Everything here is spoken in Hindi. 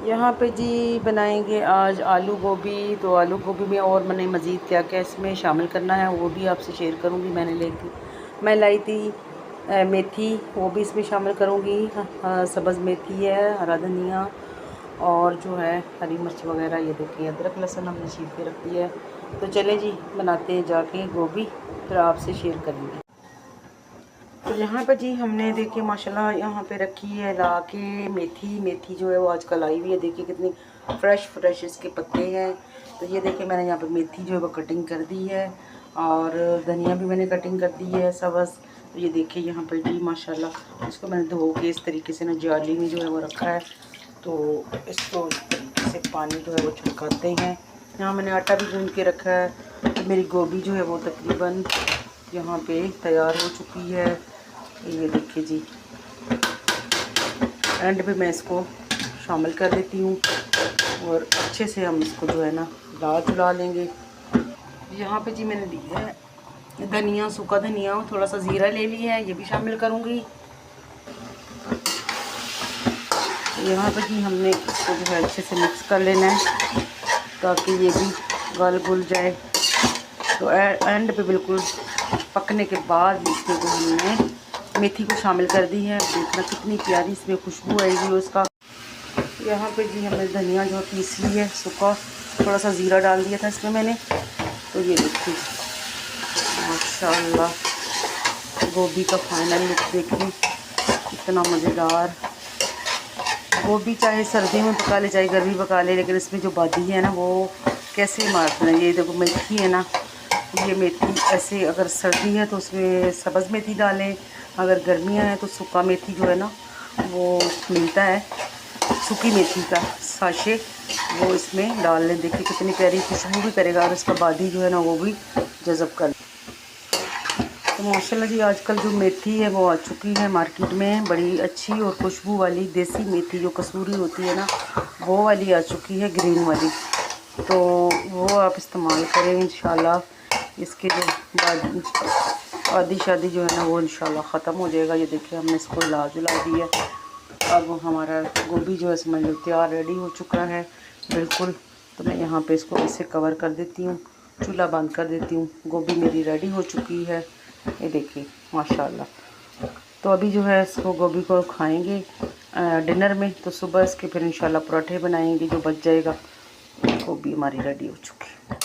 यहाँ पे जी बनाएंगे आज आलू गोभी। तो आलू गोभी में और मैंने मज़ीद क्या क्या इसमें शामिल करना है वो भी आपसे शेयर करूँगी। मैं लाई थी मेथी, वो भी इसमें शामिल करूँगी। सब्ज़ मेथी है, हरा धनिया और जो है हरी मिर्च वगैरह। ये देखिए अदरक लहसुन हमने छील के रख दिया है। तो चले जी बनाते हैं जाके गोभी, फिर आपसे शेयर करेंगे। तो यहाँ पर जी हमने देखिए माशाल्लाह यहाँ पे रखी है ला के मेथी जो है वो आजकल आई हुई है। देखिए कितनी फ्रेश इसके पत्ते हैं। तो ये देखिए मैंने यहाँ पे मेथी जो है वो कटिंग कर दी है और धनिया भी मैंने कटिंग कर दी है सब्ज़। तो ये देखिए यहाँ पर जी माशाल्लाह इसको मैंने धो के इस तरीके से ना जाली में जो है वो रखा है। तो इसको इस तरीके से पानी जो है वो छिड़काते हैं। यहाँ मैंने आटा भी गूंद के रखा है। तो मेरी गोभी जो है वो तकरीबन यहाँ पे तैयार हो चुकी है। ये देखिए जी एंड पे मैं इसको शामिल कर देती हूँ और अच्छे से हम इसको जो है ना चुला लेंगे। यहाँ पे जी मैंने लिया है धनिया, सूखा धनिया, थोड़ा सा ज़ीरा ले लिया है, ये भी शामिल करूँगी। यहाँ पे जी हमने इसको जो है अच्छे से मिक्स कर लेना है ताकि ये भी गल घुल जाए। तो एंड पे बिल्कुल पकने के बाद इसमें जो हमने मेथी को शामिल कर दी है। देखना कितनी प्यारी इसमें खुशबू आएगी उसका। यहाँ पे जी हमने धनिया जो पीस ली है सूखा, थोड़ा सा ज़ीरा डाल दिया था इसमें मैंने। तो ये देखिए माशाल्लाह गोभी का फाइनल लुक देखिए कितना मज़ेदार। गोभी चाहे सर्दी में पका ले चाहे गर्मी पका ले, लेकिन इसमें जो बादी है ना वो कैसे मारते हैं। ये देखो मेथी है ना, ये मेथी ऐसे अगर सर्दी है तो उसमें सब्ज़ मेथी डालें, अगर गर्मियाँ हैं तो सूखा मेथी जो है ना वो मिलता है सूखी मेथी का साशे, वो इसमें डाल लें। देखिए कितनी प्यारी खुशबू भी करेगा और इसका बादी जो है ना वो भी जज़ब कर। तो माशाल्लाह जी आजकल जो मेथी है वो आ चुकी है मार्केट में, बड़ी अच्छी और खुशबू वाली देसी मेथी जो कसूरी होती है ना वो वाली आ चुकी है, ग्रीन वाली। तो वो आप इस्तेमाल करें इंशाल्लाह। इसके जो बाद आधी शादी जो है ना वो इंशाल्लाह ख़त्म हो जाएगा। ये देखिए हमने इसको हिला जुला दिया। अब हमारा गोभी जो है समझ लो तैयार रेडी हो चुका है बिल्कुल। तो मैं यहाँ पे इसको ऐसे कवर कर देती हूँ, चूल्हा बंद कर देती हूँ। गोभी मेरी रेडी हो चुकी है, ये देखिए माशाल्लाह। तो अभी जो है इसको गोभी को खाएंगे डिनर में। तो सुबह इसके फिर इंशाल्लाह पराठे बनाएंगे जो बच जाएगा। गोभी हमारी रेडी हो चुकी है।